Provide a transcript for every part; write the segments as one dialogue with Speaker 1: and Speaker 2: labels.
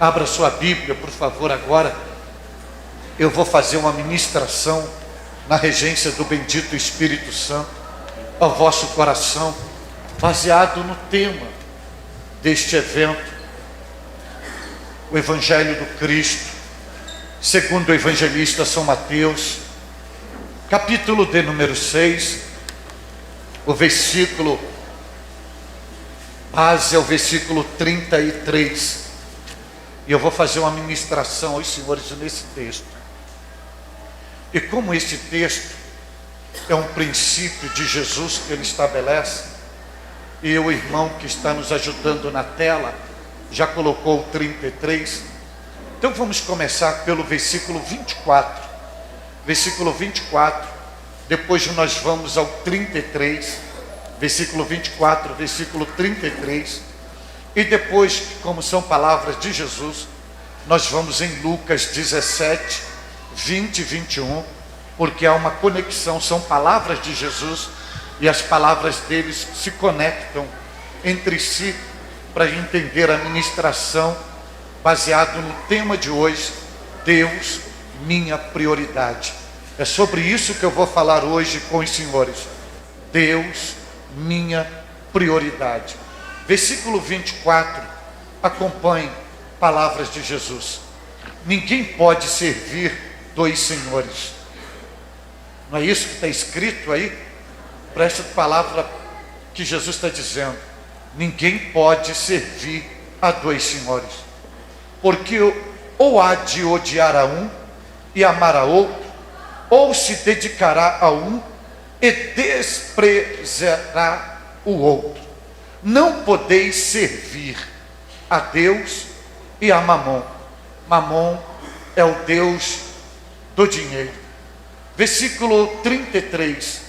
Speaker 1: Abra sua Bíblia, por favor, agora. Eu vou fazer uma ministração na regência do bendito Espírito Santo ao vosso coração, baseado no tema deste evento, o Evangelho do Cristo, segundo o evangelista São Mateus, capítulo de número 6, o versículo base é o versículo 33. E eu vou fazer uma ministração aos senhores nesse texto. E como esse texto é um princípio de Jesus que ele estabelece, e o irmão que está nos ajudando na tela já colocou o 33, então vamos começar pelo versículo 24. Versículo 24, depois nós vamos ao 33, versículo 24, versículo 33, e depois, como são palavras de Jesus, nós vamos em Lucas 17, 20 e 21, porque há uma conexão, são palavras de Jesus, e as palavras deles se conectam entre si, para entender a ministração, baseado no tema de hoje, Deus, minha prioridade. É sobre isso que eu vou falar hoje com os senhores. Deus, minha prioridade. Versículo 24, acompanhe palavras de Jesus. Ninguém pode servir dois senhores. Não é isso que está escrito aí? Presta a palavra que Jesus está dizendo. Ninguém pode servir a dois senhores. Porque ou há de odiar a um e amar a outro, ou se dedicará a um e desprezará o outro. Não podeis servir a Deus e a Mamon. Mamon é o Deus do dinheiro. Versículo 33.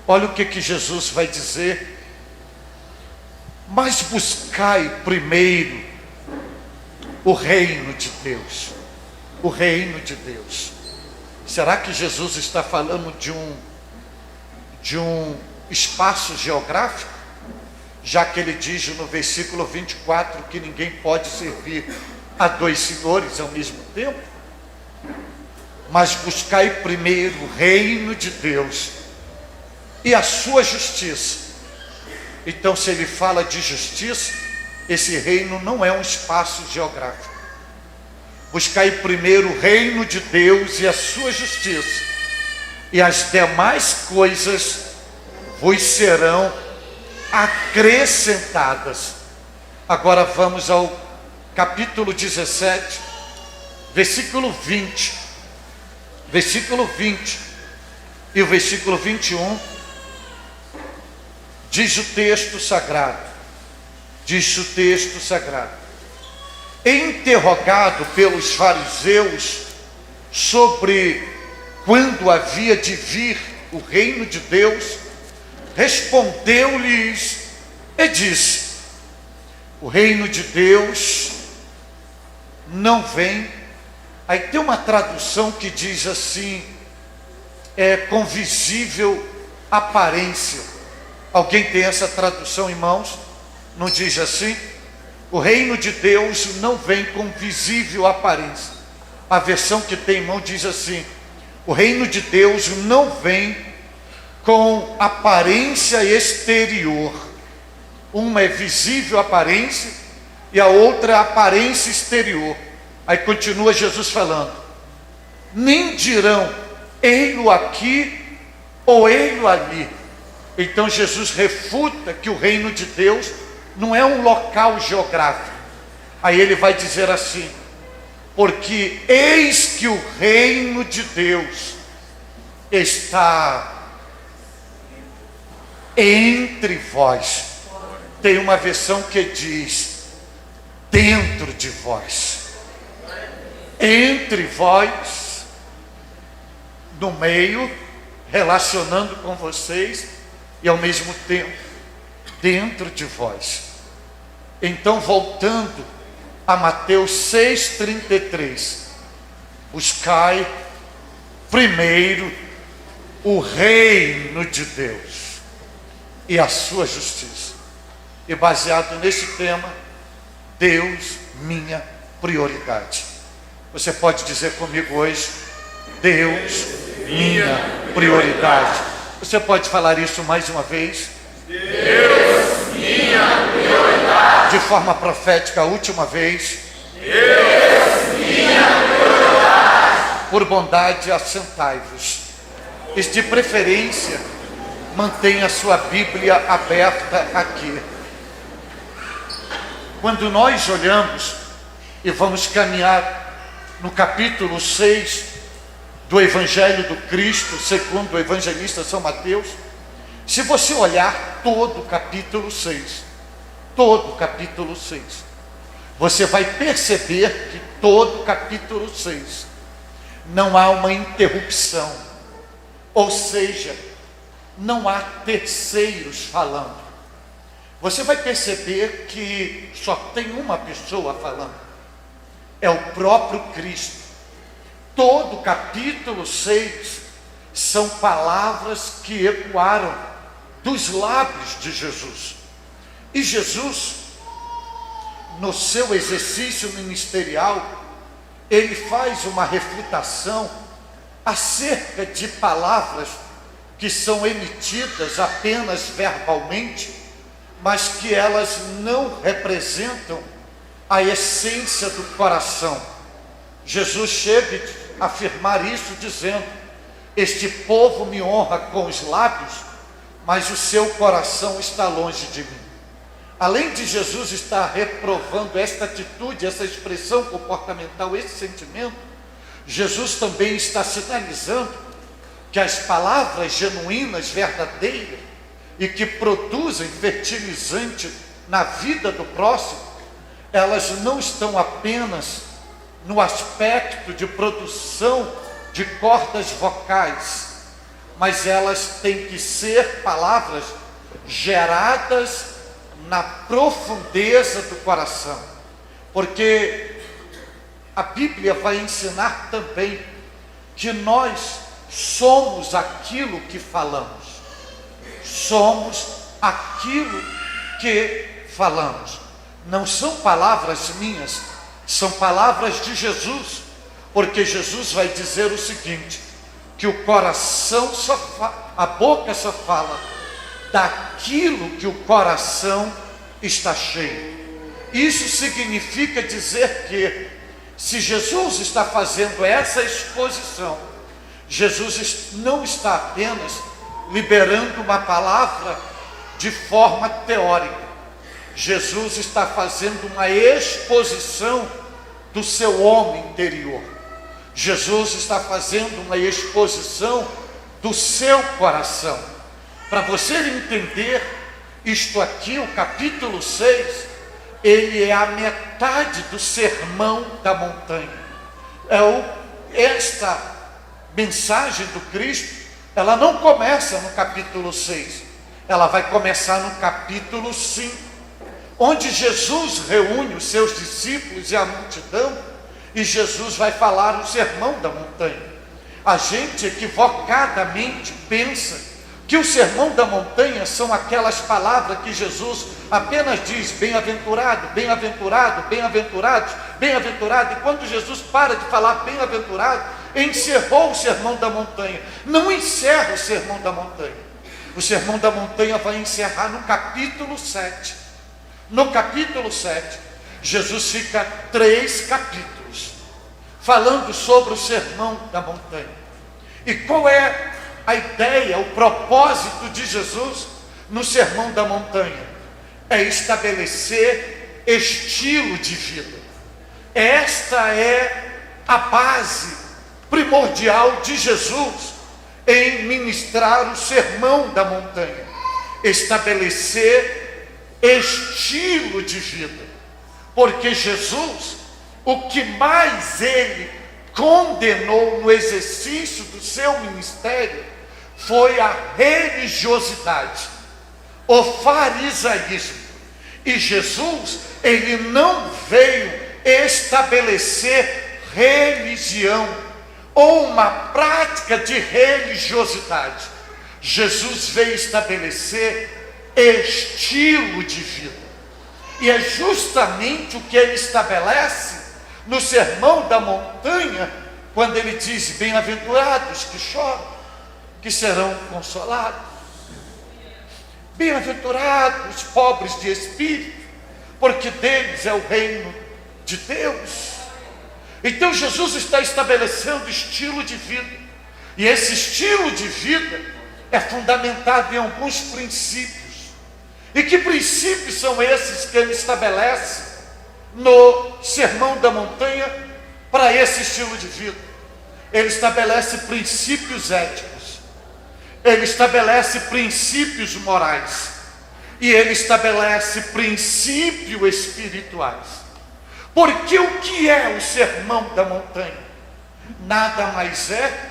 Speaker 1: Olha o que Jesus vai dizer. Mas buscai primeiro o reino de Deus. O reino de Deus. Será que Jesus está falando de um espaço geográfico? Já que ele diz no versículo 24 que ninguém pode servir a dois senhores ao mesmo tempo. Mas buscai primeiro o reino de Deus e a sua justiça. Então, se ele fala de justiça, esse reino não é um espaço geográfico. Buscai primeiro o reino de Deus e a sua justiça, e as demais coisas vos serão acrescentadas. Agora vamos ao capítulo 17, versículo 20. Versículo 20 e o versículo 21, diz o texto sagrado. Diz o texto sagrado. Interrogado pelos fariseus sobre quando havia de vir o reino de Deus, respondeu-lhes e disse: o reino de Deus não vem. Aí tem uma tradução que diz assim, com visível aparência. Alguém tem essa tradução, irmãos? Não diz assim? O reino de Deus não vem com visível aparência. A versão que tem, irmão, diz assim: o reino de Deus não vem com aparência exterior. Uma é visível aparência e a outra é aparência exterior. Aí continua Jesus falando: nem dirão ei-lo aqui ou ei-lo ali. Então Jesus refuta que o reino de Deus não é um local geográfico. Aí ele vai dizer assim: porque eis que o reino de Deus está entre vós. Tem uma versão que diz dentro de vós. Entre vós, no meio, relacionando com vocês, e ao mesmo tempo dentro de vós. Então, voltando a Mateus 6,33, buscai primeiro o reino de Deus e a sua justiça, E baseado nesse tema, Deus, minha prioridade. Você pode dizer comigo hoje, Deus, minha prioridade. Você pode falar isso mais uma vez?
Speaker 2: Deus, minha prioridade.
Speaker 1: De forma profética, a última vez.
Speaker 2: Deus, minha prioridade.
Speaker 1: Por bondade, assentai-vos. E de preferência, mantenha a sua Bíblia aberta aqui. Quando nós olhamos e vamos caminhar no capítulo 6 do Evangelho do Cristo, segundo o evangelista São Mateus, se você olhar todo o capítulo 6, você vai perceber que todo o capítulo 6 não há uma interrupção, ou seja, não há terceiros falando. Você vai perceber que só tem uma pessoa falando, é o próprio Cristo. Todo o capítulo 6 são palavras que ecoaram dos lábios de Jesus. E Jesus, no seu exercício ministerial, ele faz uma refutação acerca de palavras que são emitidas apenas verbalmente, mas que elas não representam a essência do coração. Jesus chega a afirmar isso dizendo: este povo me honra com os lábios, mas o seu coração está longe de mim. Além de Jesus estar reprovando esta atitude, essa expressão comportamental, esse sentimento, Jesus também está sinalizando que as palavras genuínas, verdadeiras e que produzem fertilizante na vida do próximo, elas não estão apenas no aspecto de produção de cordas vocais, mas elas têm que ser palavras geradas na profundeza do coração, porque a Bíblia vai ensinar também que nós somos aquilo que falamos. Somos aquilo que falamos. Não são palavras minhas, são palavras de Jesus, porque Jesus vai dizer o seguinte, que o coração a boca só fala daquilo que o coração está cheio. Isso significa dizer que, se Jesus está fazendo essa exposição, Jesus não está apenas liberando uma palavra de forma teórica. Jesus está fazendo uma exposição do seu homem interior. Jesus está fazendo uma exposição do seu coração. Para você entender isto aqui, o capítulo 6, ele é a metade do Sermão da Montanha. Esta mensagem do Cristo, ela não começa no capítulo 6, ela vai começar no capítulo 5, onde Jesus reúne os seus discípulos e a multidão, e Jesus vai falar o Sermão da Montanha. A gente equivocadamente pensa que o Sermão da Montanha são aquelas palavras que Jesus apenas diz: bem-aventurado, bem-aventurado, bem-aventurados, bem-aventurado, e quando Jesus para de falar bem-aventurado, encerrou o Sermão da Montanha. Não encerra o Sermão da Montanha. O Sermão da Montanha vai encerrar no capítulo 7. No capítulo 7, Jesus fica 3 capítulos falando sobre o Sermão da Montanha. E qual é a ideia, o propósito de Jesus no Sermão da Montanha? É estabelecer estilo de vida. Esta é a base primordial de Jesus em ministrar o Sermão da Montanha. Estabelecer estilo de vida. Porque Jesus, o que mais ele condenou no exercício do seu ministério foi a religiosidade, o farisaísmo. E Jesus, ele não veio estabelecer religião ou uma prática de religiosidade. Jesus veio estabelecer estilo de vida. E é justamente o que ele estabelece no Sermão da Montanha, quando ele diz: bem-aventurados que choram, que serão consolados. Bem-aventurados pobres de espírito, porque deles é o reino de Deus. Então Jesus está estabelecendo estilo de vida, e esse estilo de vida é fundamentado em alguns princípios. E que princípios são esses que ele estabelece no Sermão da Montanha para esse estilo de vida? Ele estabelece princípios éticos, ele estabelece princípios morais, e ele estabelece princípios espirituais. Porque o que é o Sermão da Montanha? Nada mais é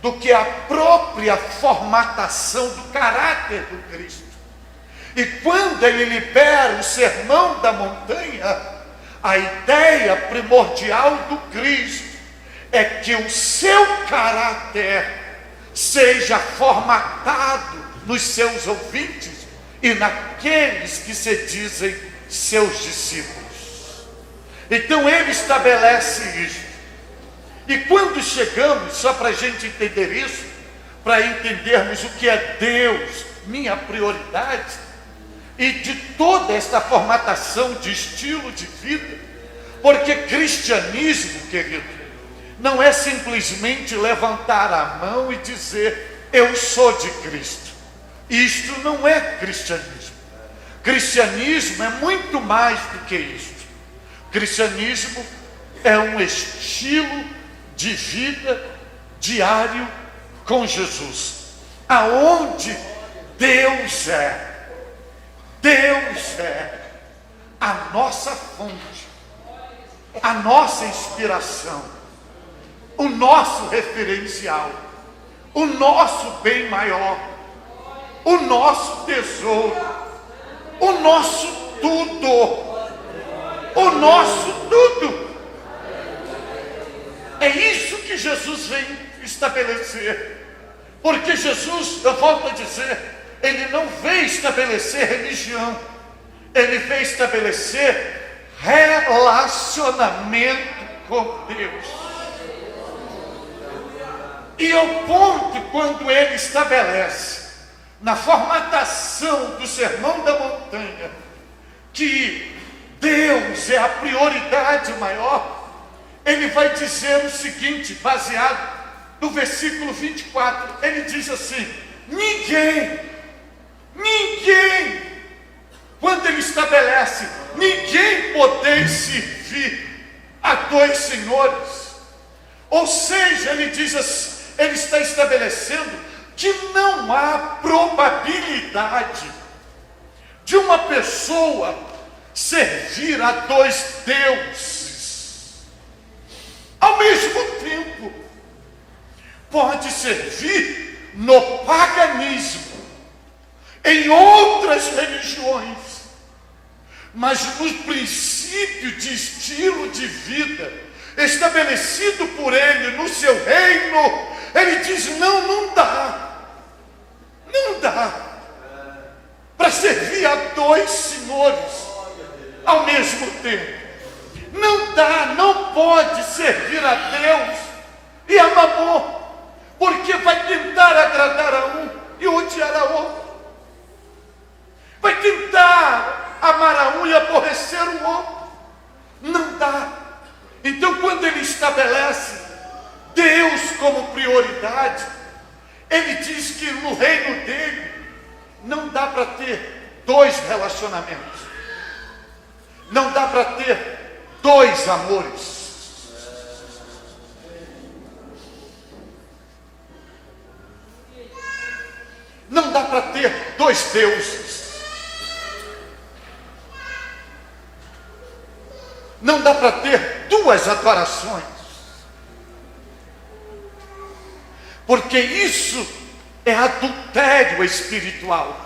Speaker 1: do que a própria formatação do caráter do Cristo. E quando ele libera o Sermão da Montanha, a ideia primordial do Cristo é que o seu caráter seja formatado nos seus ouvintes e naqueles que se dizem seus discípulos. Então ele estabelece isso. E quando chegamos, só para a gente entender isso, para entendermos o que é Deus, minha prioridade, e de toda esta formatação de estilo de vida, porque cristianismo, querido, não é simplesmente levantar a mão e dizer: eu sou de Cristo. Isto não é cristianismo. Cristianismo é muito mais do que isto. Cristianismo é um estilo de vida diário com Jesus, aonde Deus é a nossa fonte, a nossa inspiração, o nosso referencial, o nosso bem maior, o nosso tesouro, o nosso tudo, o nosso tudo. É isso que Jesus vem estabelecer. Porque Jesus, eu volto a dizer, ele não veio estabelecer religião, ele veio estabelecer relacionamento com Deus. E ao ponto, quando ele estabelece na formatação do Sermão da Montanha que Deus é a prioridade maior, ele vai dizer o seguinte, baseado no versículo 24, ele diz assim: ninguém, quando ele estabelece, ninguém podeis servir a dois senhores, ou seja, ele diz assim, ele está estabelecendo que não há probabilidade de uma pessoa servir a dois deuses ao mesmo tempo. Pode servir no paganismo, em outras religiões, mas no princípio de estilo de vida estabelecido por ele no seu reino, ele diz: não dá para servir a dois senhores ao mesmo tempo. Não pode servir a Deus e a Mamon, porque vai tentar agradar a um e odiar a outro, vai tentar amar a um e aborrecer o outro. Não dá. Então, quando ele estabelece Deus como prioridade, ele diz que no reino dele não dá para ter dois relacionamentos, não dá para ter dois amores. Não dá para ter dois deuses. Não dá para ter duas adorações. Porque isso é adultério espiritual.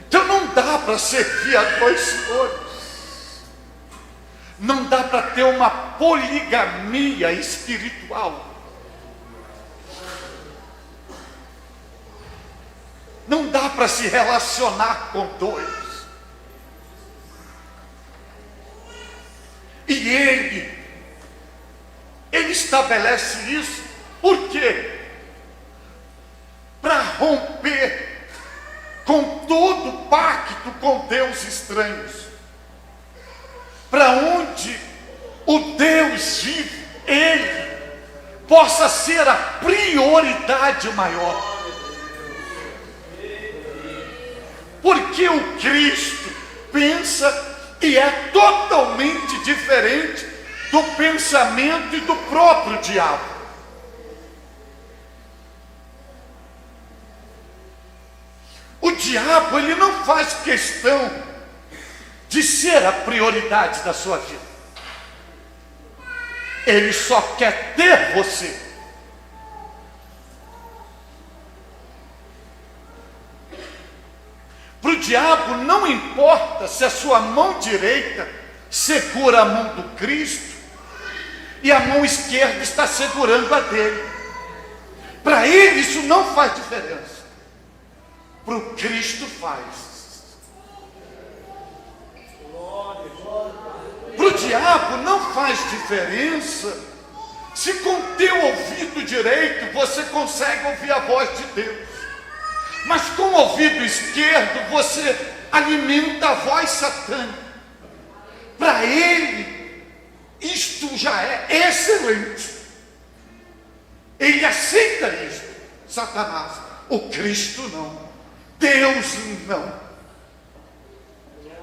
Speaker 1: Então não dá para servir a dois senhores. Não dá para ter uma poligamia espiritual. Não dá para se relacionar com dois. E ele estabelece isso, por quê? Para romper com todo pacto com Deus estranhos. Para onde o Deus vive, ele possa ser a prioridade maior. Porque o Cristo pensa e é totalmente diferente do pensamento e do próprio diabo. O diabo, ele não faz questão de ser a prioridade da sua vida. Ele só quer ter você. Para o diabo não importa se a sua mão direita segura a mão do Cristo e a mão esquerda está segurando a dele. Para ele isso não faz diferença. Para o Cristo faz. Para o diabo não faz diferença se com teu ouvido direito você consegue ouvir a voz de Deus. Mas com o ouvido esquerdo você alimenta a voz satânica. Para ele, isto já é excelente. Ele aceita isto, Satanás. O Cristo não. Deus não.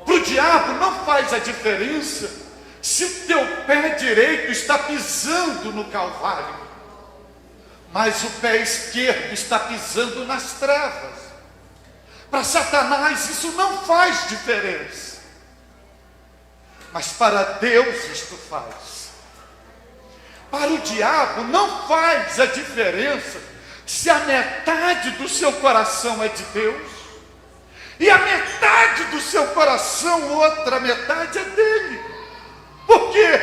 Speaker 1: Para o diabo não faz a diferença se o teu pé direito está pisando no Calvário, mas o pé esquerdo está pisando nas trevas. Para Satanás isso não faz diferença, mas para Deus isto faz. Para o diabo não faz a diferença se a metade do seu coração é de Deus e a metade do seu coração, outra metade é dele. Por quê?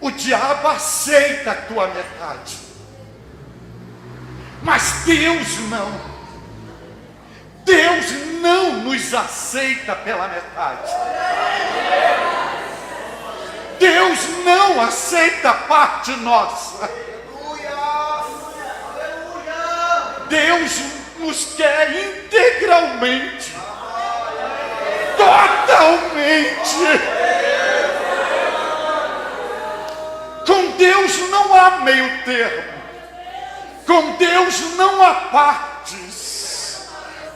Speaker 1: O diabo aceita a tua metade, mas Deus não. Deus não nos aceita pela metade. Deus não aceita a parte nossa. Deus nos quer integralmente, totalmente. Com Deus não há meio termo. Com Deus não há partes.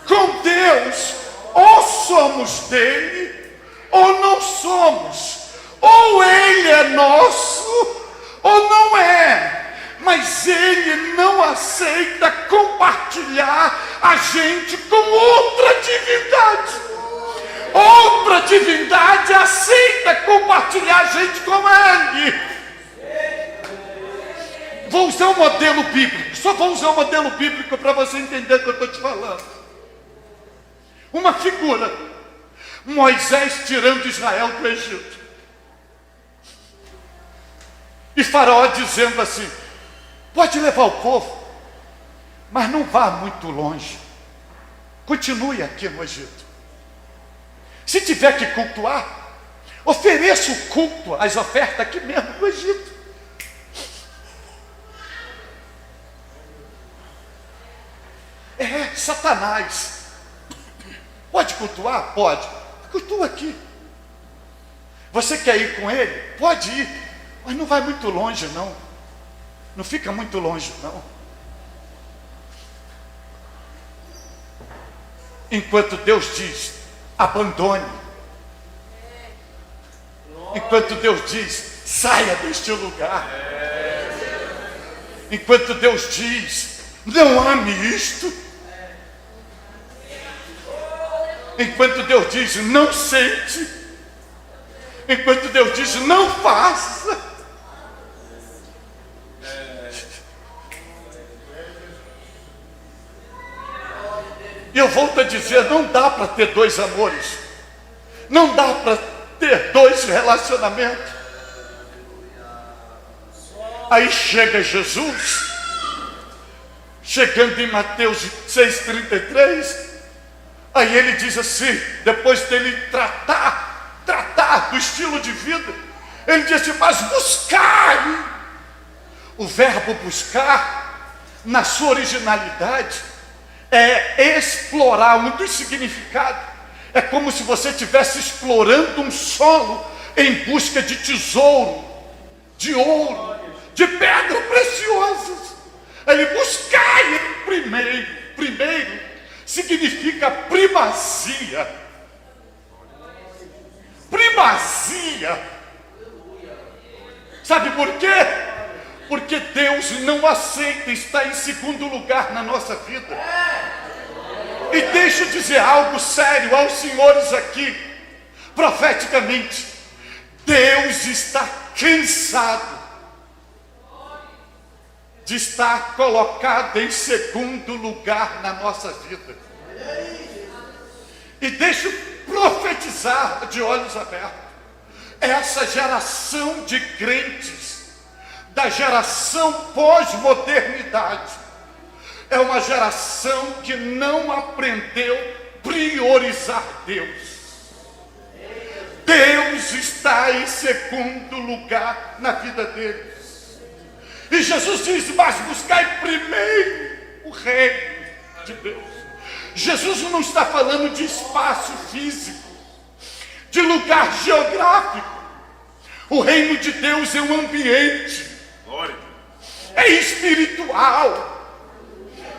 Speaker 1: Com Deus, ou somos dele, ou não somos. Ou ele é nosso, ou não é. Mas ele não aceita compartilhar a gente com outra divindade. Outra divindade aceita compartilhar a gente com ele. Vou usar um modelo bíblico. Só vou usar um modelo bíblico para você entender o que eu estou te falando. Uma figura. Moisés tirando Israel do Egito. E Faraó dizendo assim: pode levar o povo, mas não vá muito longe. Continue aqui no Egito. Se tiver que cultuar, ofereça o culto, as ofertas aqui mesmo no Egito. É Satanás. Pode cultuar? Pode. Cultua aqui. Você quer ir com ele? Pode ir, mas não vai muito longe não. Não fica muito longe não. Enquanto Deus diz: abandone. Enquanto Deus diz: saia deste lugar. Enquanto Deus diz: não ame isto. Enquanto Deus diz: não sente. Enquanto Deus diz: não faça. E eu volto a dizer, não dá para ter dois amores. Não dá para ter dois relacionamentos. Aí chega Jesus, chegando em Mateus 6,33, Aí ele diz assim, depois dele tratar do estilo de vida, ele diz assim, mas buscai. O verbo buscar, na sua originalidade, é explorar. Um dos significados é como se você estivesse explorando um solo em busca de tesouro, de ouro, de pedras preciosas. Ele buscai primeiro significa primazia. Primazia. Sabe por quê? Porque Deus não aceita estar em segundo lugar na nossa vida. E deixa eu dizer algo sério aos senhores aqui, profeticamente. Deus está cansado de estar colocado em segundo lugar na nossa vida. E deixa eu profetizar de olhos abertos. Essa geração de crentes, da geração pós-modernidade, é uma geração que não aprendeu a priorizar Deus. Deus está em segundo lugar na vida deles. E Jesus diz, mas buscai primeiro o reino de Deus. Jesus não está falando de espaço físico, de lugar geográfico. O reino de Deus é um ambiente, é espiritual.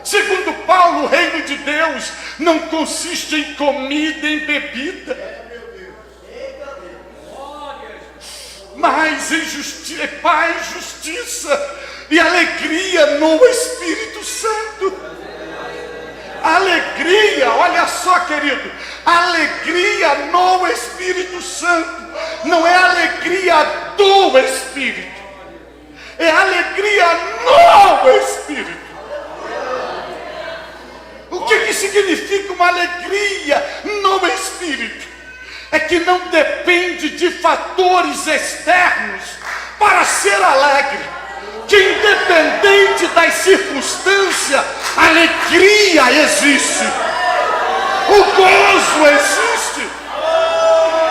Speaker 1: Segundo Paulo, o reino de Deus não consiste em comida, em bebida, mas em paz, justiça e alegria no Espírito Santo. Alegria, olha só, querido, alegria no Espírito Santo. Não é alegria do Espírito, é alegria no Espírito. O que significa uma alegria no Espírito? É que não depende de fatores externos para ser alegre. Que independente das circunstâncias, a alegria existe, o gozo existe.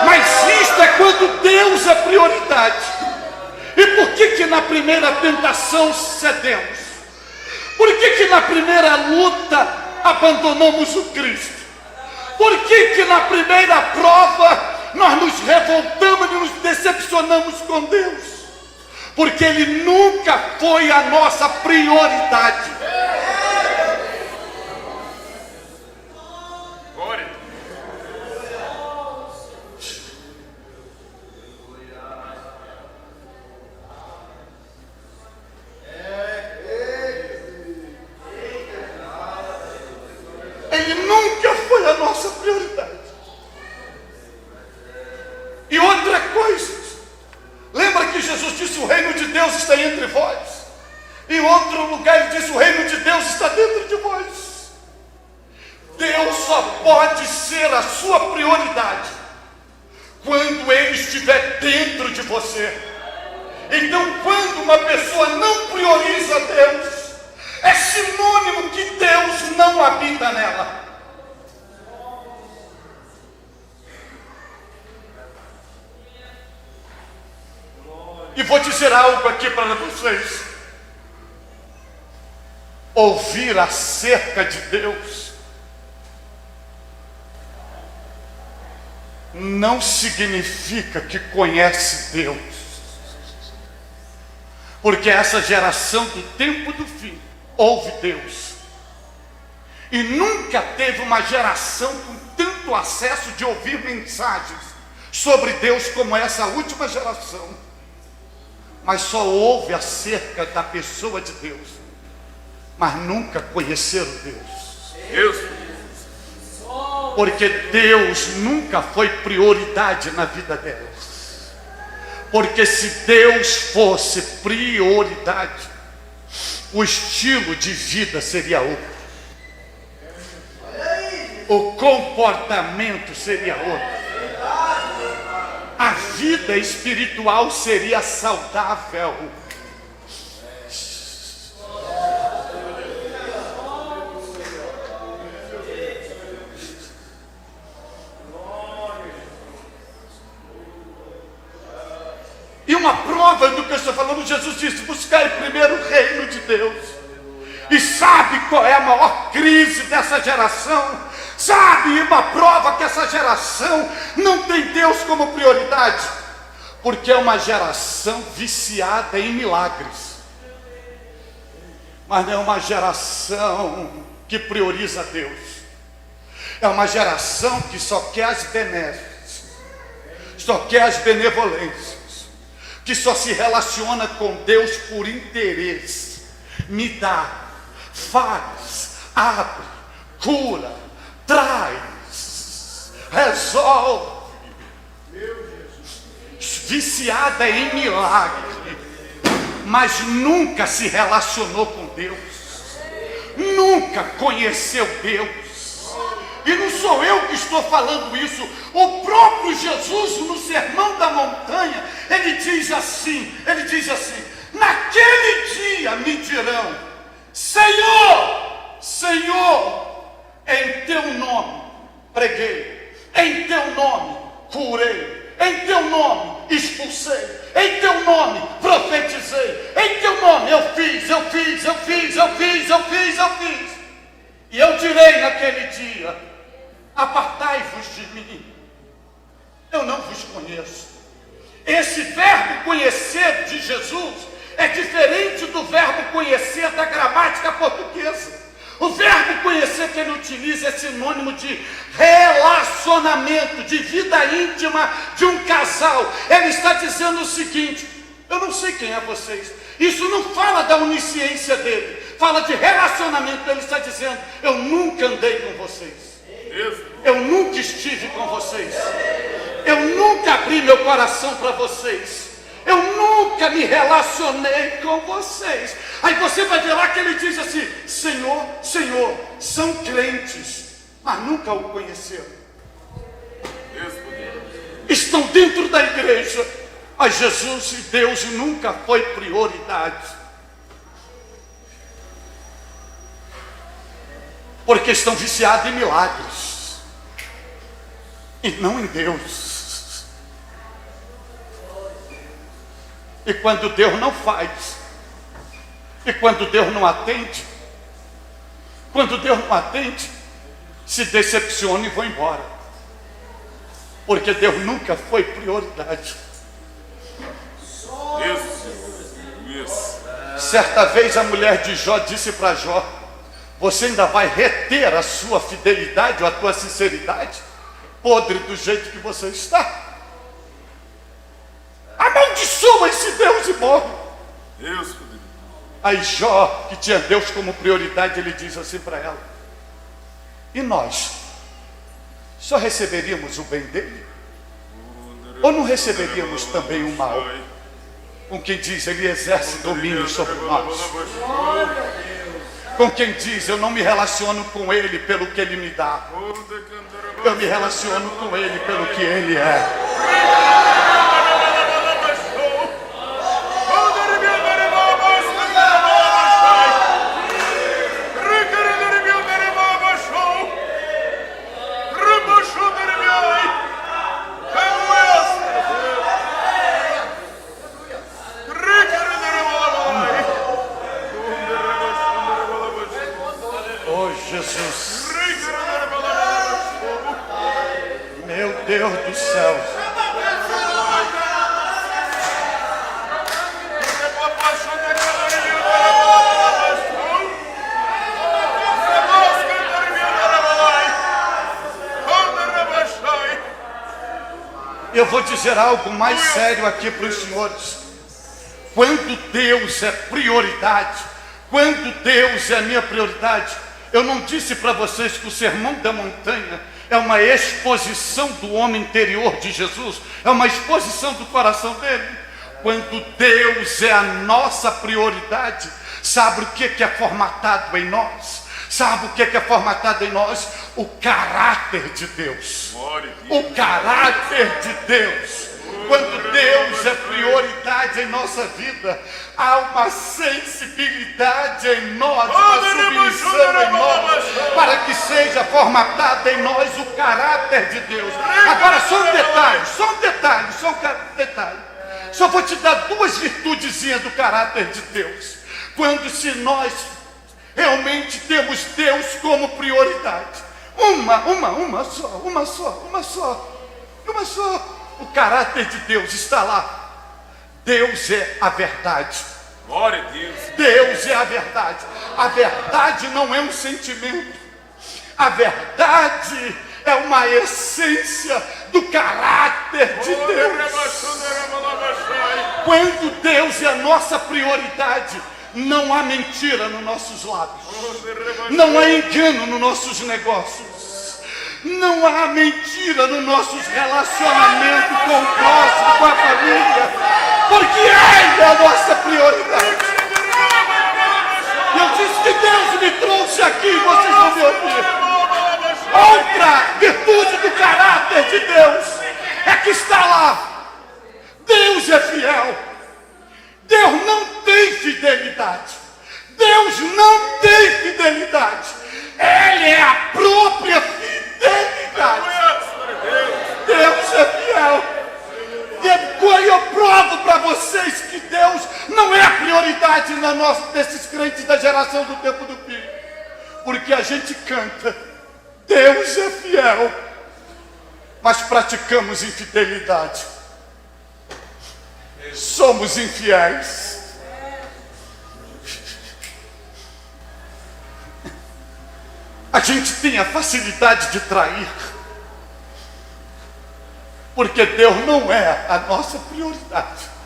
Speaker 1: Mas isto é quando Deus é prioridade. E por que na primeira tentação cedemos? Por que na primeira luta abandonamos o Cristo? Por que na primeira prova nós nos revoltamos e nos decepcionamos com Deus? Porque Ele nunca foi a nossa prioridade. Ele nunca foi a nossa prioridade. E outra coisa, lembra que Jesus disse, o reino de Deus está entre vós. Em outro lugar ele disse, o reino de Deus está dentro de vós. Deus só pode ser a sua prioridade quando Ele estiver dentro de você. Então, quando uma pessoa não prioriza Deus, é sinônimo que Deus não habita nela. E vou dizer algo aqui para vocês. Ouvir acerca de Deus não significa que conhece Deus. Porque essa geração do tempo do fim ouve Deus. E nunca teve uma geração com tanto acesso de ouvir mensagens sobre Deus como essa última geração. Mas só ouve acerca da pessoa de Deus, mas nunca conheceram Deus. Porque Deus nunca foi prioridade na vida delas. Porque se Deus fosse prioridade, o estilo de vida seria outro, o comportamento seria outro, a vida espiritual seria saudável. prova do que eu estou falando. Jesus disse: buscai primeiro o reino de Deus. E sabe qual é a maior crise dessa geração? Sabe uma prova que essa geração não tem Deus como prioridade? Porque é uma geração viciada em milagres. Mas não é uma geração que prioriza Deus. É uma geração que só quer as benesses, só quer as benevolências, que só se relaciona com Deus por interesse. Me dá, faz, abre, cura, traz, resolve. Viciada em milagre, mas nunca se relacionou com Deus, nunca conheceu Deus. E não sou eu que estou falando isso, o próprio Jesus no Sermão da Montanha, ele diz assim, naquele dia me dirão: Senhor, Senhor, em teu nome preguei, em teu nome curei, em teu nome expulsei, em teu nome profetizei, em teu nome eu fiz. E eu direi naquele dia: apartai-vos de mim, eu não vos conheço. Esse verbo conhecer de Jesus é diferente do verbo conhecer da gramática portuguesa. O verbo conhecer que ele utiliza é sinônimo de relacionamento, de vida íntima de um casal. Ele está dizendo o seguinte: eu não sei quem é vocês. Isso não fala da onisciência dele, fala de relacionamento. Ele está dizendo: eu nunca andei com vocês, eu nunca estive com vocês, eu nunca abri meu coração para vocês, eu nunca me relacionei com vocês. Aí você vai ver lá que ele diz assim: Senhor, Senhor, são crentes, mas nunca o conheceram. Estão dentro da igreja, mas Jesus e Deus nunca foi prioridade. Porque estão viciados em milagres e não em Deus. E quando Deus não faz, e quando Deus não atende, se decepciona e vai embora. Porque Deus nunca foi prioridade. Certa vez a mulher de Jó disse para Jó: você ainda vai reter a sua fidelidade ou a tua sinceridade? Podre do jeito que você está. Amaldiçoa esse Deus e morre. Aí Jó, que tinha Deus como prioridade, ele diz assim para ela: e nós só receberíamos o bem dele? Ou não receberíamos também o mal? Com quem diz: ele exerce domínio sobre nós. Com quem diz: eu não me relaciono com ele pelo que ele me dá, eu me relaciono com ele pelo que ele é. Jesus, meu Deus do céu, eu vou dizer algo mais sério aqui para os senhores. Quando Deus é prioridade, quando Deus é a minha prioridade, eu não disse para vocês que o Sermão da Montanha é uma exposição do homem interior de Jesus? É uma exposição do coração dele. Quando Deus é a nossa prioridade, sabe o que é formatado em nós? Sabe o que é formatado em nós? O caráter de Deus. O caráter de Deus. Quando Deus é prioridade em nossa vida, há uma sensibilidade em nós, uma submissão em nós, para que seja formatado em nós o caráter de Deus. Agora só um detalhe. Só vou te dar duas virtudezinhas do caráter de Deus. Quando se nós realmente temos Deus como prioridade. Uma só. O caráter de Deus está lá. Deus é a verdade.
Speaker 2: Glória a Deus.
Speaker 1: Deus é a verdade. A verdade não é um sentimento. A verdade é uma essência do caráter de Deus. Quando Deus é a nossa prioridade, não há mentira nos nossos lábios. Não há engano nos nossos negócios. Não há mentira nos nossos relacionamentos com o próximo, com a família. Porque Ele é a nossa prioridade. Eu disse que Deus me trouxe aqui e vocês vão me ouvir. Outra virtude do caráter de Deus é que está lá. Deus é fiel. Deus não tem fidelidade. Deus não tem fidelidade. Ele é a própria fidelidade. Deus é fiel. E eu provo para vocês que Deus não é a prioridade desses crentes da geração do tempo do Filho. Porque a gente canta, Deus é fiel, mas praticamos infidelidade. Somos infiéis. A gente tem a facilidade de trair. Porque Deus não é a nossa prioridade.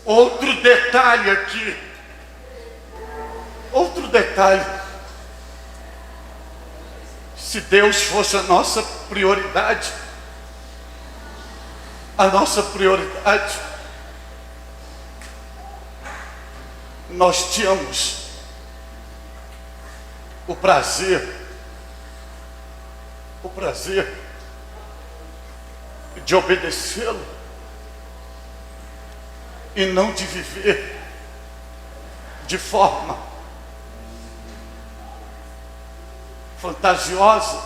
Speaker 1: Outro detalhe aqui. Outro detalhe. Se Deus fosse a nossa prioridade, nós tínhamos o prazer de obedecê-lo e não de viver de forma fantasiosa,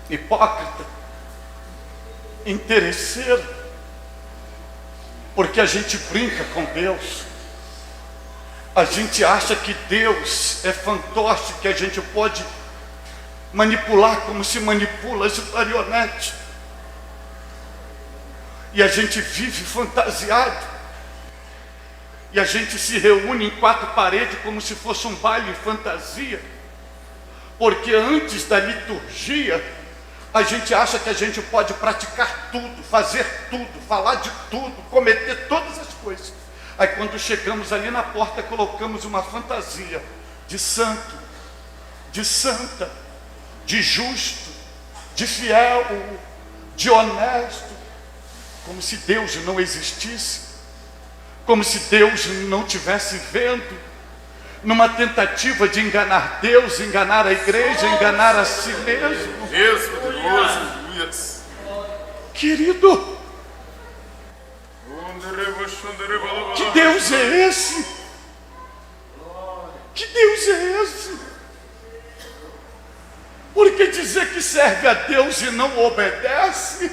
Speaker 1: hipócrita, interesseira, porque a gente brinca com Deus, a gente acha que Deus é fantoche, que a gente pode manipular como se manipula as marionetes, e a gente vive fantasiado. E a gente se reúne em quatro paredes como se fosse um baile em fantasia. Porque antes da liturgia, a gente acha que a gente pode praticar tudo, fazer tudo, falar de tudo, cometer todas as coisas. Aí quando chegamos ali na porta, colocamos uma fantasia de santo, de santa, de justo, de fiel, de honesto, como se Deus não existisse. Como se Deus não estivesse vendo, numa tentativa de enganar Deus, enganar a igreja, enganar a si mesmo. Querido, que Deus é esse? Que Deus é esse? Porque dizer que serve a Deus e não obedece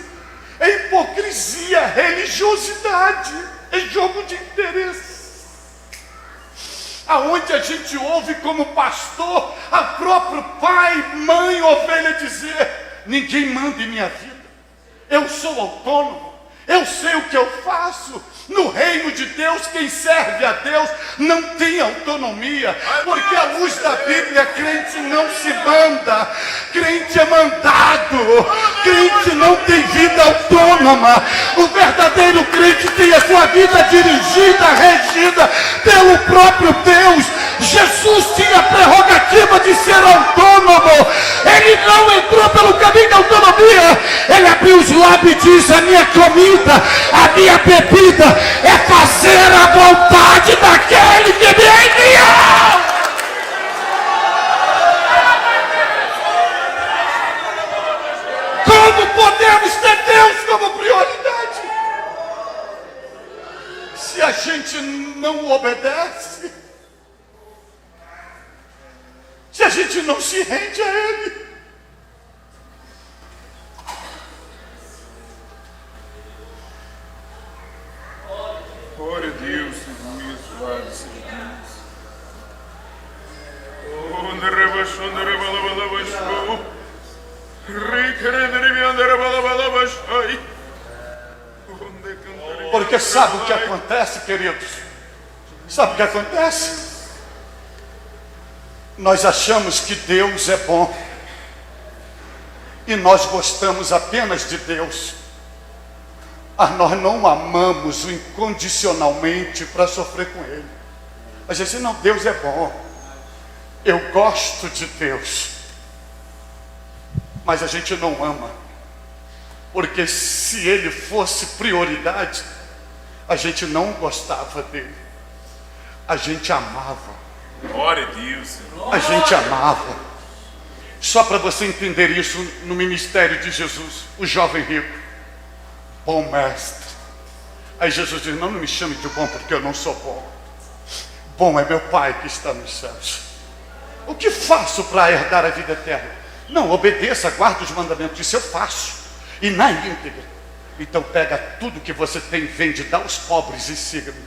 Speaker 1: é hipocrisia, é religiosidade. É jogo de interesse. Aonde a gente ouve como pastor, a próprio pai, mãe, ovelha dizer: ninguém manda em minha vida. Eu sou autônomo. Eu sei o que eu faço. No reino de Deus, quem serve a Deus não tem autonomia. Porque à luz da Bíblia, crente não se manda. Crente é mandado. Crente não tem vida autônoma. O verdadeiro crente tem a sua vida dirigida, regida pelo próprio Deus. Jesus tinha a prerrogativa de ser autônomo. Ele não entrou pelo caminho da autonomia. Ele abriu os lábios e disse: a minha comida, a minha bebida é fazer a vontade daquele que me enviou. se a gente não obedece, se a gente não se rende a Ele.
Speaker 2: Glória a Deus, aleluia, louvado seja Deus.
Speaker 1: Porque sabe o que acontece, queridos? Sabe o que acontece? Nós achamos que Deus é bom e nós gostamos apenas de Deus. Nós não amamos o incondicionalmente para sofrer com Ele. A gente diz, não, Deus é bom, eu gosto de Deus, mas a gente não ama, porque se Ele fosse prioridade, a gente não gostava dele, a gente amava.
Speaker 2: Glória a Deus.
Speaker 1: A gente amava. Só para você entender isso, no ministério de Jesus, o jovem rico, bom mestre. Aí Jesus diz, não me chame de bom, porque eu não sou bom. Bom é meu Pai que está nos céus. O que faço para herdar a vida eterna? Não, obedeça, guarda os mandamentos. Isso eu faço, e na íntegra. Então pega tudo que você tem, vende, dá aos pobres e siga-me.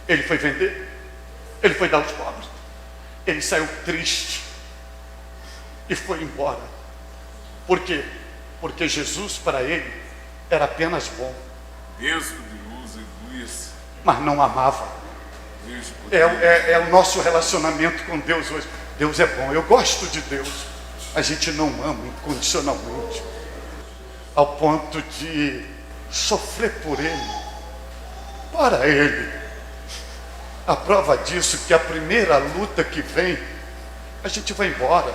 Speaker 1: Ele foi vender, ele foi dar aos pobres. Ele saiu triste e foi embora. Por quê? Porque Jesus para ele era apenas bom.
Speaker 2: Deus poderoso, aleluia.
Speaker 1: Mas não amava.
Speaker 2: Deus poderoso.
Speaker 1: É o nosso relacionamento com Deus hoje. Deus é bom, eu gosto de Deus. A gente não ama incondicionalmente, ao ponto de sofrer por Ele, para Ele. A prova disso é que a primeira luta que vem, a gente vai embora,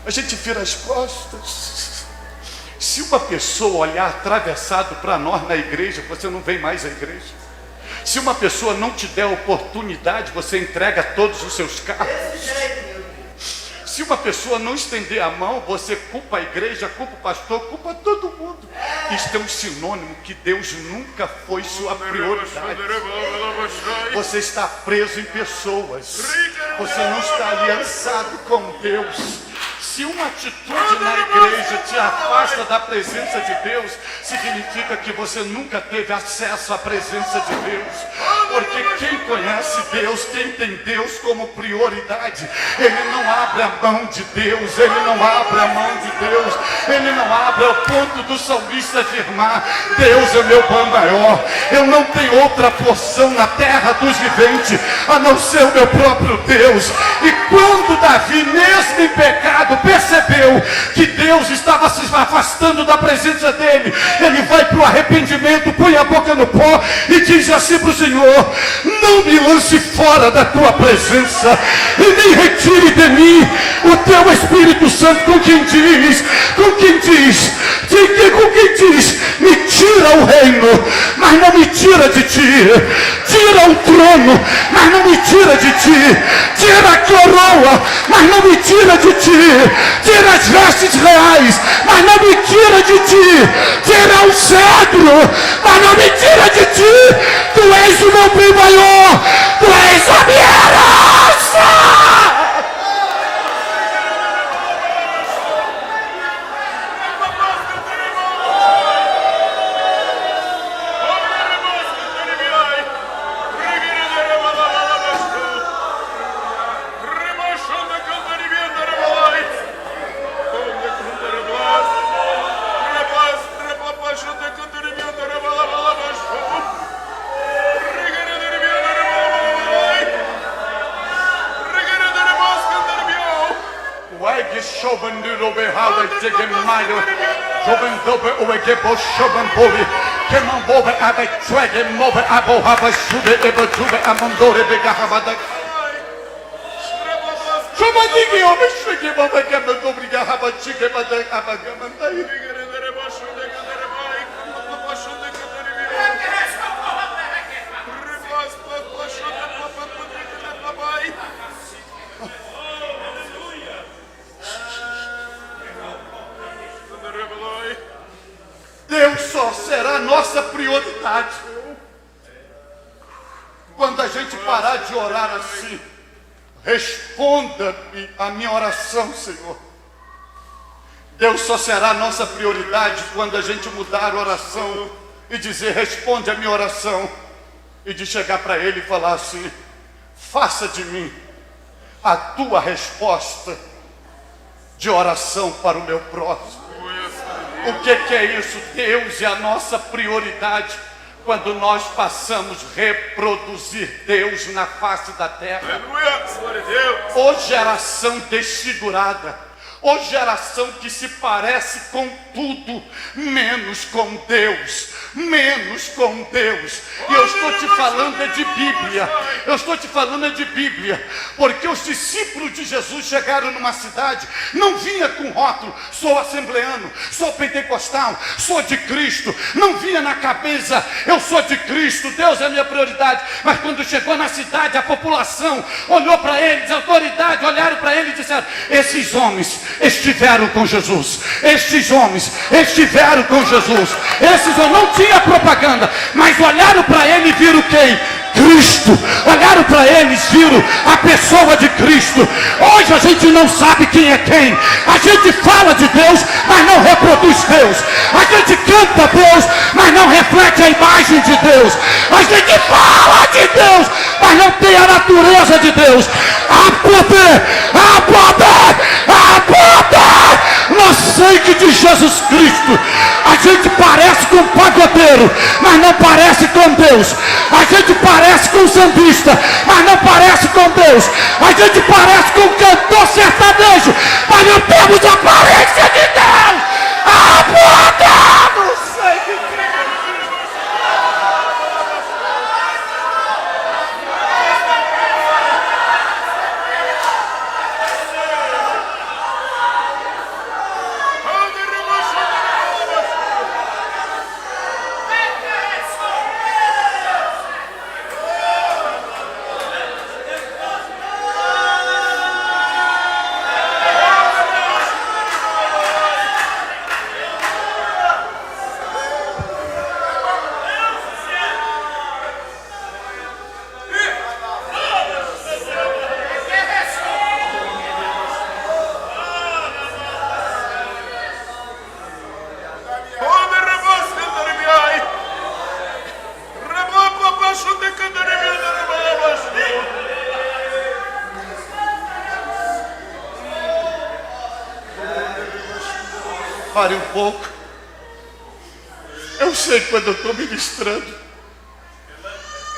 Speaker 1: a gente vira as costas. Se uma pessoa olhar atravessado para nós na igreja, você não vem mais à igreja. Se uma pessoa não te der oportunidade, você entrega todos os seus carros. Se uma pessoa não estender a mão, você culpa a igreja, culpa o pastor, culpa todo mundo. Isso é um sinônimo que Deus nunca foi sua prioridade. Você está preso em pessoas. Você não está aliançado com Deus. Se uma atitude na igreja te afasta da presença de Deus, significa que você nunca teve acesso à presença de Deus. Porque quem conhece Deus, quem tem Deus como prioridade, ele não abre a mão de Deus, ele não abre a mão de Deus, ele não abre ao ponto do salmista afirmar, Deus é meu bom maior, eu não tenho outra porção na terra dos viventes, a não ser o meu próprio Deus. E quando Davi, mesmo em pecado, percebeu que Deus estava se afastando da presença dele, ele vai para o arrependimento, põe a boca no pó e diz assim para o Senhor, não me lance fora da tua presença e nem retire de mim o teu Espírito Santo, com quem diz, me tira o reino, mas não me tira de ti, tira o trono, mas não me tira de ti, tira a coroa, mas não me tira de ti, tira as vestes reais, mas não me tira de ti, tira o cedro, mas não me tira de ti, tu és o meu bem maior, tu és a minha herança. Deus só será nossa prioridade Quando a gente parar de orar assim, responda-me a minha oração, Senhor. Deus só será a nossa prioridade quando a gente mudar a oração e dizer, responde a minha oração. E de chegar para Ele e falar assim, faça de mim a tua resposta de oração para o meu próximo. O que é isso? Deus é a nossa prioridade quando nós passamos a reproduzir Deus na face da terra. Ô geração desfigurada, ô geração que se parece com tudo, menos com Deus, menos com Deus. E eu estou te falando de Bíblia, eu estou te falando de Bíblia, porque os discípulos de Jesus chegaram numa cidade, não vinha com rótulo, sou assembleano, sou pentecostal, sou de Cristo, não vinha na cabeça, eu sou de Cristo, Deus é a minha prioridade. Mas quando chegou na cidade, a população olhou para eles, a autoridade olharam para ele e disseram, esses homens estiveram com Jesus, estes homens estiveram com Jesus, esses homens não tinha propaganda, mas olharam para ele e viram quem? Cristo. Olharam para eles, viram a pessoa de Cristo. Hoje a gente não sabe quem é quem. A gente fala de Deus, mas não reproduz Deus. A gente canta Deus, mas não reflete a imagem de Deus. A gente fala de Deus, mas não tem a natureza de Deus. Há poder, há poder, há poder no sangue de Jesus Cristo. A gente parece com um pagodeiro, mas não parece com Deus. A gente parece com um sambista, mas não parece com Deus. A gente parece com um cantor sertanejo, mas não temos a aparência de Deus. A poder no sangue de Cristo. Pare um pouco. Eu sei quando eu estou ministrando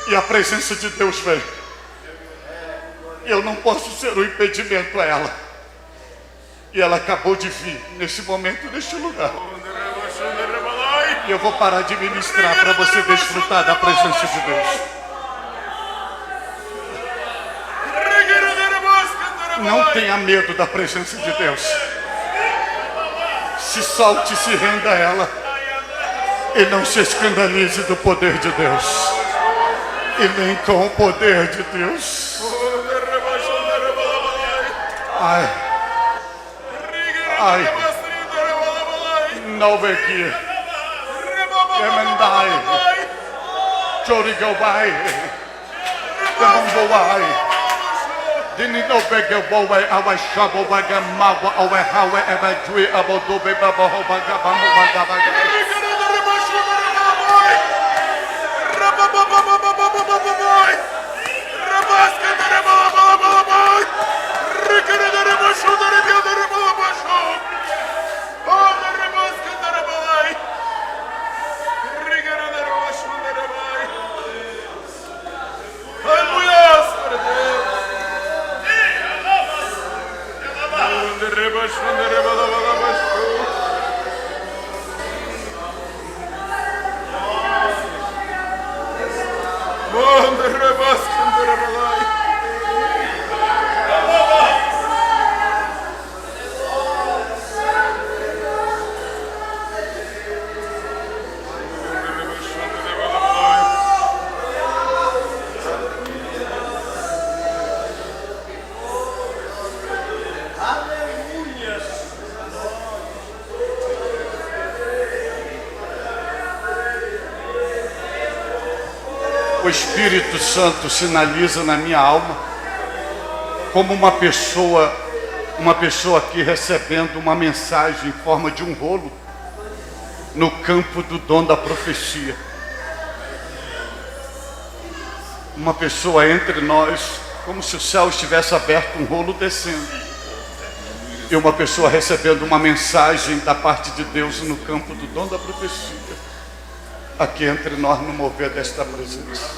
Speaker 1: e a presença de Deus vem, eu não posso ser um impedimento a ela. E ela acabou de vir nesse momento, neste lugar. E eu vou parar de ministrar para você desfrutar da presença de Deus. Não tenha medo da presença de Deus. Se solte e se renda a ela. E não se escandalize do poder de Deus. E nem com o poder de Deus. Ai. Ai. Não aqui. Emendai. Chorigobai. Demongoai. Dini no bega bowe awa shabo baga mawa awa hawe eba dwi abodo be baba ho baga bamu baga baga.
Speaker 3: O Espírito Santo sinaliza na minha alma como uma pessoa aqui recebendo uma mensagem em forma de um rolo no campo do dom da profecia. Uma pessoa entre nós, como se o céu estivesse aberto, um rolo descendo. E uma pessoa recebendo uma mensagem da parte de Deus no campo do dom da profecia. Aqui entre nós no mover desta presença.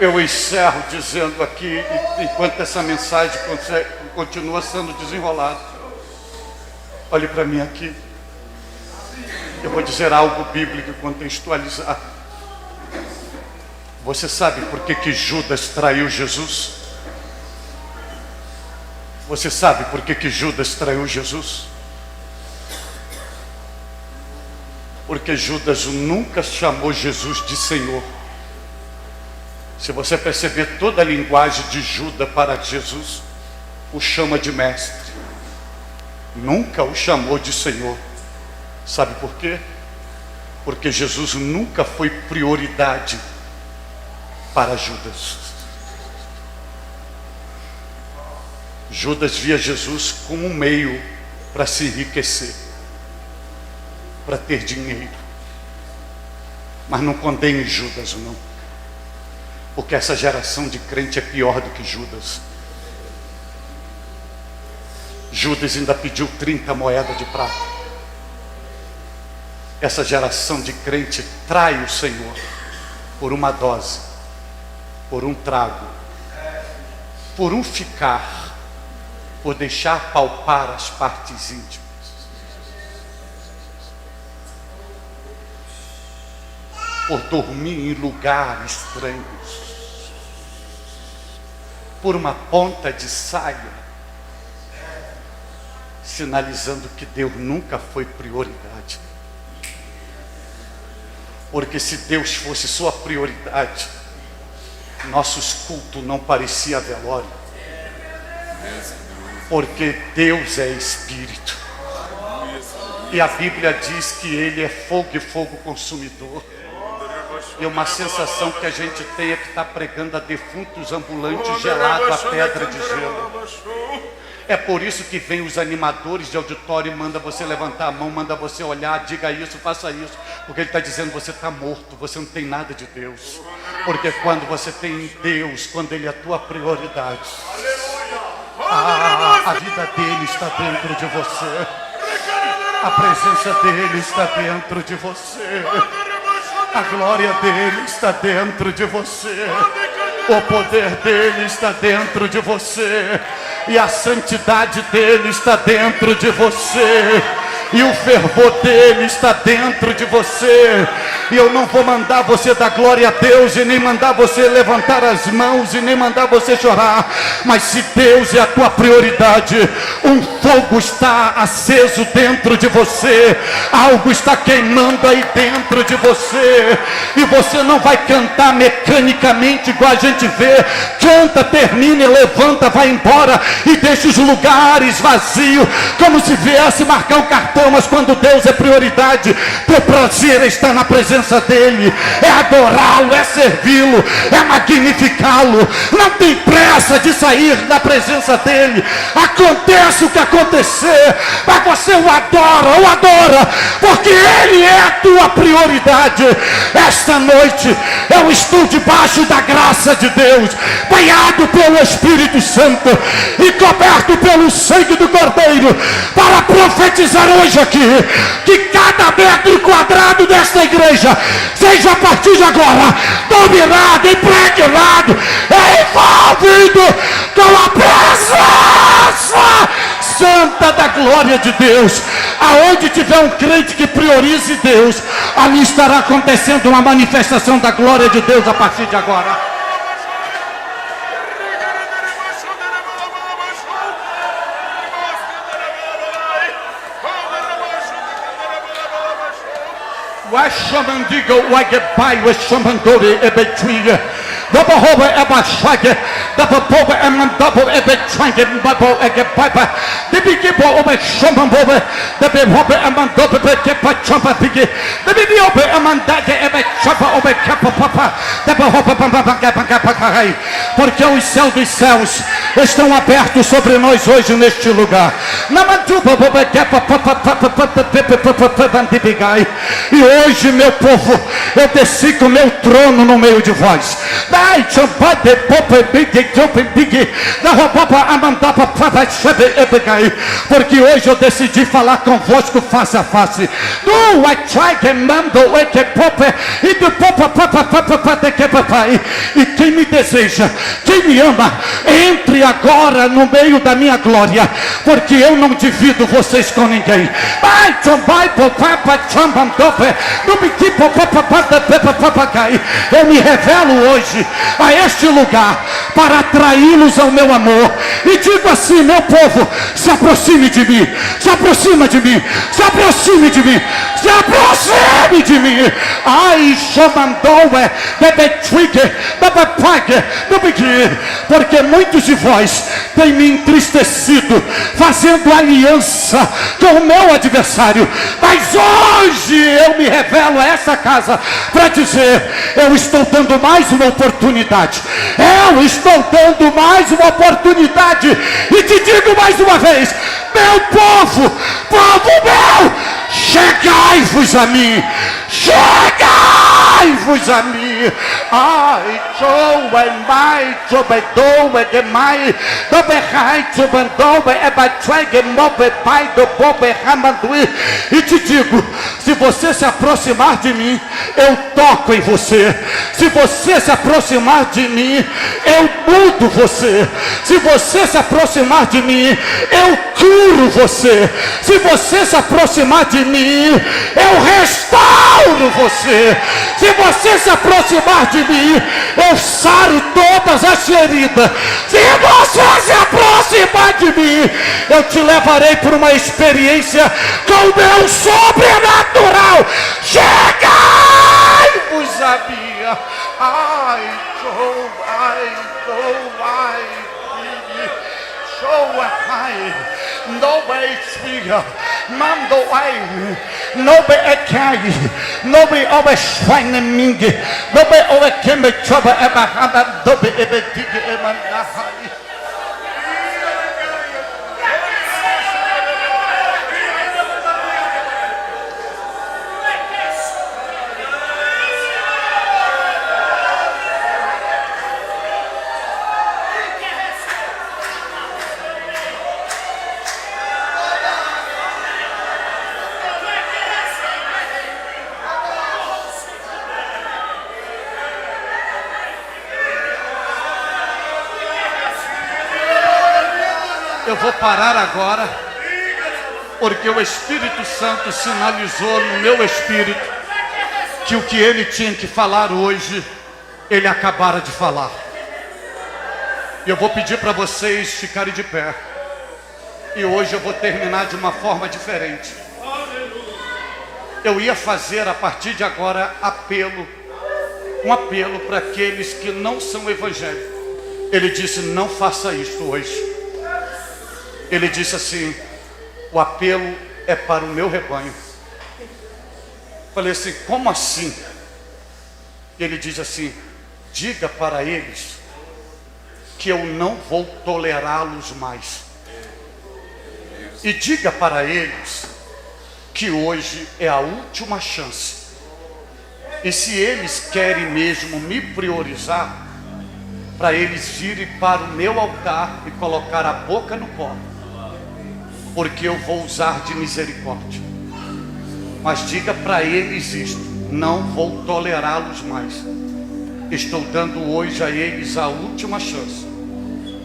Speaker 3: Eu encerro dizendo aqui, enquanto essa mensagem continua sendo desenrolada. Olhe para mim aqui. Eu vou dizer algo bíblico e contextualizar. Você sabe por que Judas traiu Jesus? Você sabe por que Judas traiu Jesus? Porque Judas nunca chamou Jesus de Senhor. Se você perceber toda a linguagem de Judas para Jesus, o chama de mestre. Nunca o chamou de Senhor. Sabe por quê? Porque Jesus nunca foi prioridade para Judas. Judas via Jesus como um meio para se enriquecer, para ter dinheiro. Mas não condene Judas, não. Porque essa geração de crente é pior do que Judas. Judas ainda pediu 30 moedas de prata. Essa geração de crente trai o Senhor por uma dose, por um trago, por um ficar, por deixar palpar as partes íntimas. Por dormir em lugares estranhos, por uma ponta de saia, sinalizando que Deus nunca foi prioridade. Porque se Deus fosse sua prioridade, nossos cultos não pareciam velório. Porque Deus é Espírito. E a Bíblia diz que Ele é fogo e fogo consumidor. E uma sensação que a gente tem é que está pregando a defuntos ambulantes gelado a pedra de gelo. É por isso que vem os animadores de auditório e manda você levantar a mão, manda você olhar, diga isso, faça isso. Porque ele está dizendo, você está morto, você não tem nada de Deus. Porque quando você tem Deus, quando Ele é a tua prioridade, a vida dele está dentro de você. A presença dele está dentro de você. A glória dele está dentro de você. O poder dele está dentro de você. E a santidade dele está dentro de você. E o fervor dele está dentro de você. E eu não vou mandar você dar glória a Deus, e nem mandar você levantar as mãos, e nem mandar você chorar. Mas se Deus é a tua prioridade, um fogo está aceso dentro de você. Algo está queimando aí dentro de você. E você não vai cantar mecanicamente igual a gente vê. Canta, termina, levanta, vai embora e deixa os lugares vazios, como se viesse marcar um cartão. Mas quando Deus é prioridade, teu prazer é estar na presença dele, é adorá-lo, é servi-lo, é magnificá-lo. Não tem pressa de sair da presença dele. Acontece o que acontecer, mas você o adora, porque ele é a tua prioridade. Esta noite eu estou debaixo da graça de Deus, banhado pelo Espírito Santo e coberto pelo sangue do Cordeiro, para profetizar hoje aqui, que cada metro quadrado desta igreja seja a partir de agora dominado, impregnado, envolvido com a presença santa da glória de Deus. Aonde tiver um crente que priorize Deus, ali estará acontecendo uma manifestação da glória de Deus a partir de agora. Washamandigo Wagabai Washamandori Ebetria. Double Hover Ebashage, Double Pover and Double Ebetrank and Bubble Egababa. The big over Shaman Bover, the big Hopper and Double Kepa Chopper Piggy, the big Oper and Dagger Ebet Chopper over Kappa Papa, Double Hopper Papai. Porque os céus dos céus estão abertos sobre nós hoje neste lugar. Namanduba Boba Kepa Papa e hoje, meu povo, eu desci com o meu trono no meio de vós. Porque hoje eu decidi falar convosco face a face. E quem me deseja, quem me ama, entre agora no meio da minha glória, porque eu não divido vocês com ninguém. Eu me revelo hoje a este lugar para atraí-los ao meu amor. E digo assim, meu povo, se aproxime de mim, se aproxima de mim, se aproxime de mim, se aproxime de mim. Ai, chamandoe, bebetrique, bebepague, bebegue, porque muitos de vós têm me entristecido, fazendo aliança com o meu adversário. Mas hoje eu me revelo a essa casa para dizer: eu estou dando mais uma oportunidade. Eu estou dando mais uma oportunidade. E te digo mais uma vez: meu povo, povo meu, chegai-vos a mim. Chegai-vos a mim. Ai, sou é mais, sobedou é demais. Doberrai, sobandou é batrague, mobe pai do bobe ramandui. E te digo: se você se aproximar de mim, eu toco em você. Se você se aproximar de mim, eu mudo você. Se você se aproximar de mim, eu curo você. Se você se aproximar de mim, eu restauro você. Se você se aproximar de mim, eu saro todas as feridas. Se você se aproximar de mim, eu te levarei por uma experiência com o meu sobrenatural. Chegai-vos a mim. Ai, no way speaker, mando ai, no be a cag, no be over swine mingi, no be over kembe trouble ever had, no be ever dig ever. Eu vou parar agora, porque o Espírito Santo sinalizou no meu espírito que o que ele tinha que falar hoje, ele acabara de falar. E eu vou pedir para vocês ficarem de pé. E hoje eu vou terminar de uma forma diferente. Eu ia fazer a partir de agora um apelo para aqueles que não são evangélicos. Ele disse: não faça isso hoje. Ele disse assim: o apelo é para o meu rebanho. Falei assim: como assim? Ele diz assim: diga para eles que eu não vou tolerá-los mais. E diga para eles que hoje é a última chance. E se eles querem mesmo me priorizar, para eles virem para o meu altar e colocar a boca no pó, porque eu vou usar de misericórdia. Mas diga para eles isto: não vou tolerá-los mais. Estou dando hoje a eles a última chance.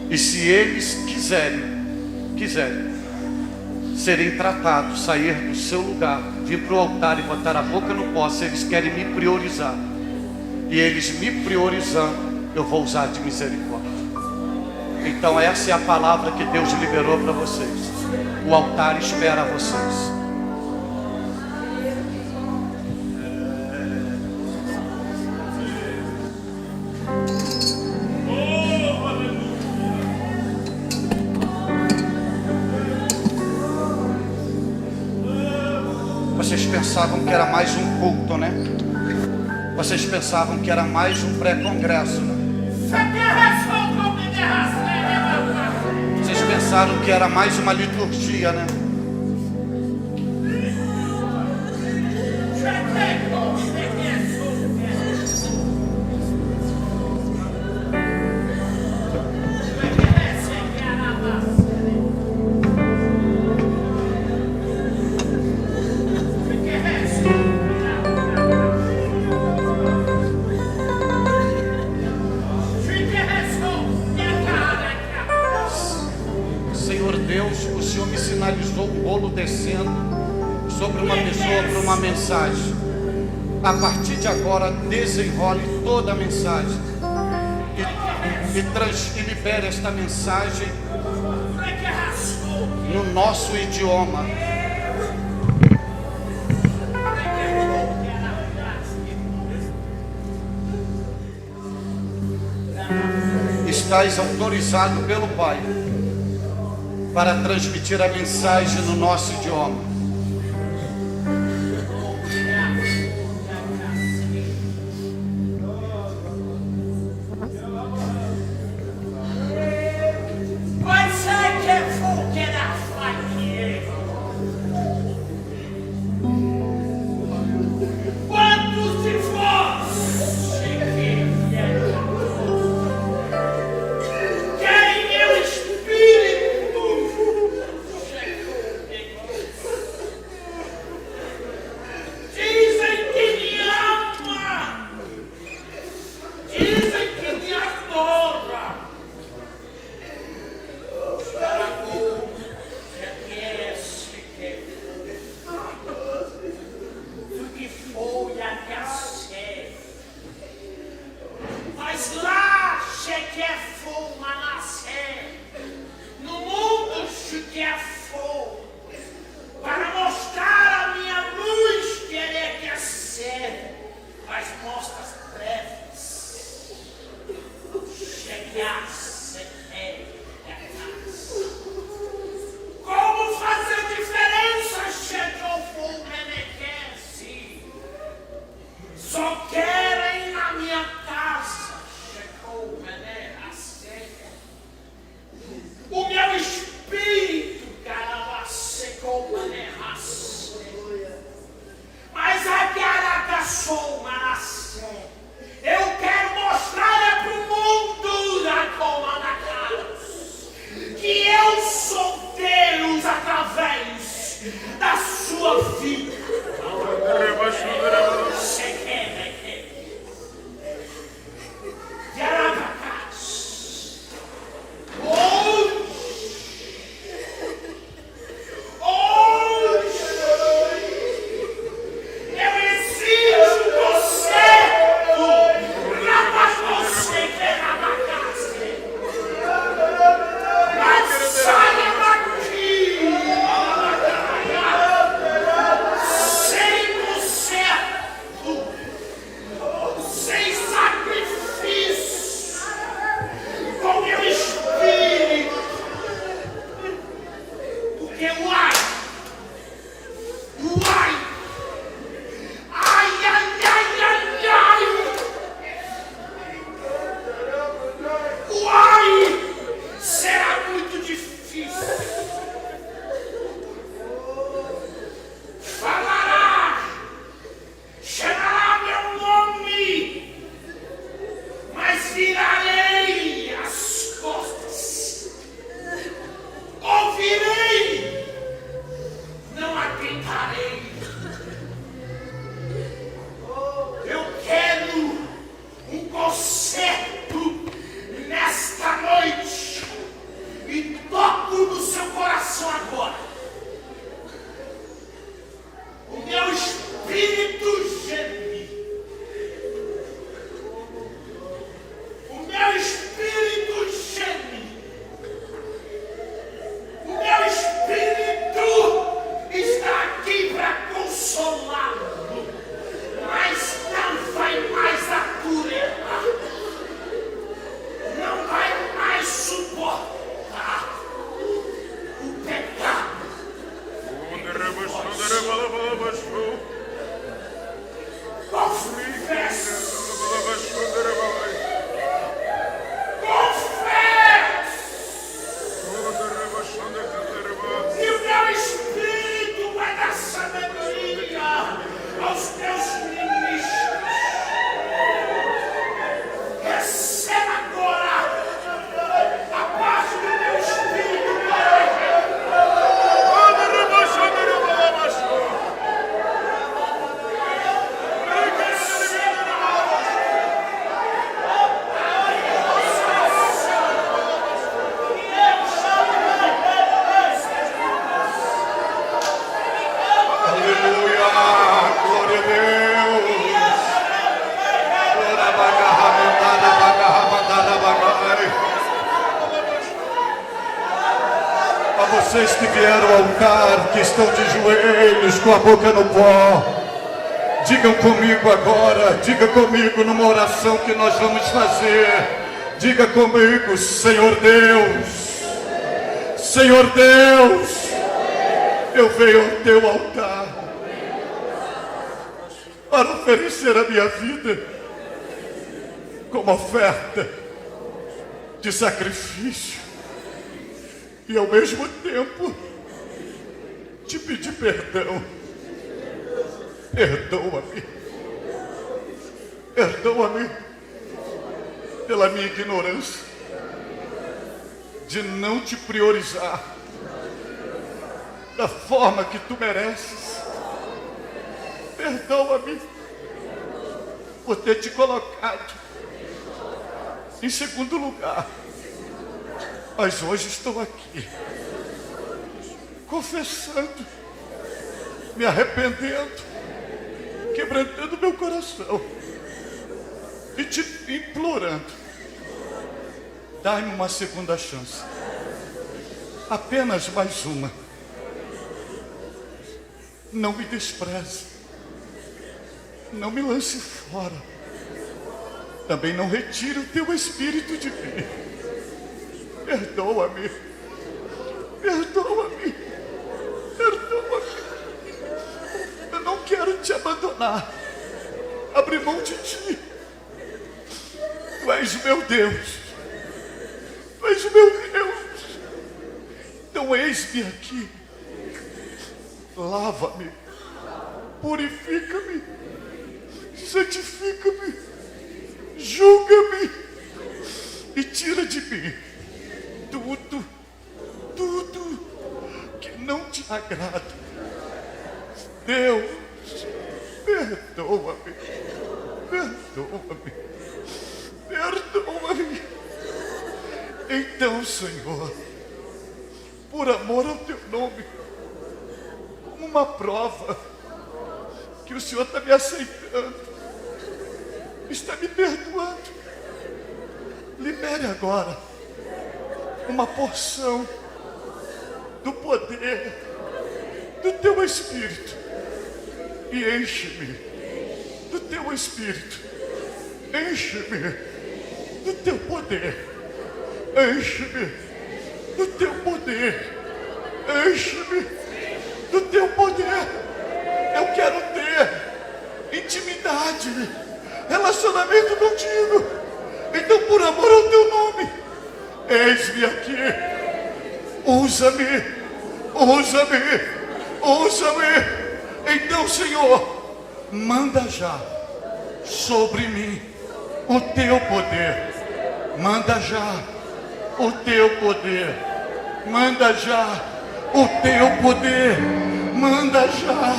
Speaker 3: E se eles quiserem,
Speaker 1: serem tratados, sair do seu lugar, vir para o altar e botar a boca no poste, eles querem me priorizar. E eles me priorizando, eu vou usar de misericórdia. Então essa é a palavra que Deus liberou para vocês. O altar espera vocês. Vocês pensavam que era mais um culto, né? Vocês pensavam que era mais um pré-congresso, né? Vocês pensaram que era mais uma liturgia, né? O Senhor me sinalizou um bolo descendo sobre uma pessoa para uma mensagem. A partir de agora, desenrole toda a mensagem e libere esta mensagem no nosso idioma. Estás autorizado pelo Pai para transmitir a mensagem no nosso idioma.
Speaker 3: Vocês que vieram ao altar, que estão de joelhos, com a boca no pó, digam comigo agora, diga comigo numa oração que nós vamos fazer. Diga comigo: Senhor Deus, Senhor Deus, eu venho ao teu altar para oferecer a minha vida como oferta de sacrifício. E ao mesmo tempo te pedir perdão. Perdoa-me. Perdoa-me pela minha ignorância de não te priorizar da forma que tu mereces. Perdoa-me por ter te colocado em segundo lugar. Mas hoje estou aqui, confessando, me arrependendo, quebrantando meu coração e te implorando: dai-me uma segunda chance, apenas mais uma. Não me despreze, não me lance fora, também não retire o teu espírito de mim. Perdoa-me, perdoa-me, perdoa-me. Eu não quero te abandonar, abrir mão de ti. Tu és o meu Deus, tu és o meu Deus. Então eis-me aqui, lava-me, purifica-me, santifica-me, julga-me e tira de mim tudo que não te agrada. Deus, perdoa-me, perdoa-me, perdoa-me. Então, Senhor, por amor ao teu nome, como uma prova que o Senhor está me aceitando, está me perdoando, libere agora uma porção do poder do teu Espírito e enche-me do teu Espírito, enche-me do teu poder, enche-me do teu poder, enche-me do teu poder. Eu quero ter intimidade, relacionamento contigo. Então, por amor ao teu nome, eis-me aqui, usa-me, usa-me, usa-me. Então, Senhor, manda já sobre mim o teu poder, manda já o teu poder, manda já o teu poder, manda já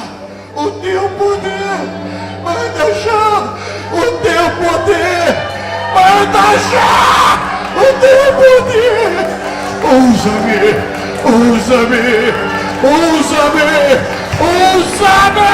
Speaker 3: o teu poder, manda já o teu poder, manda já o teu poder. Usa-me, usa-me, usa-me, usa-me.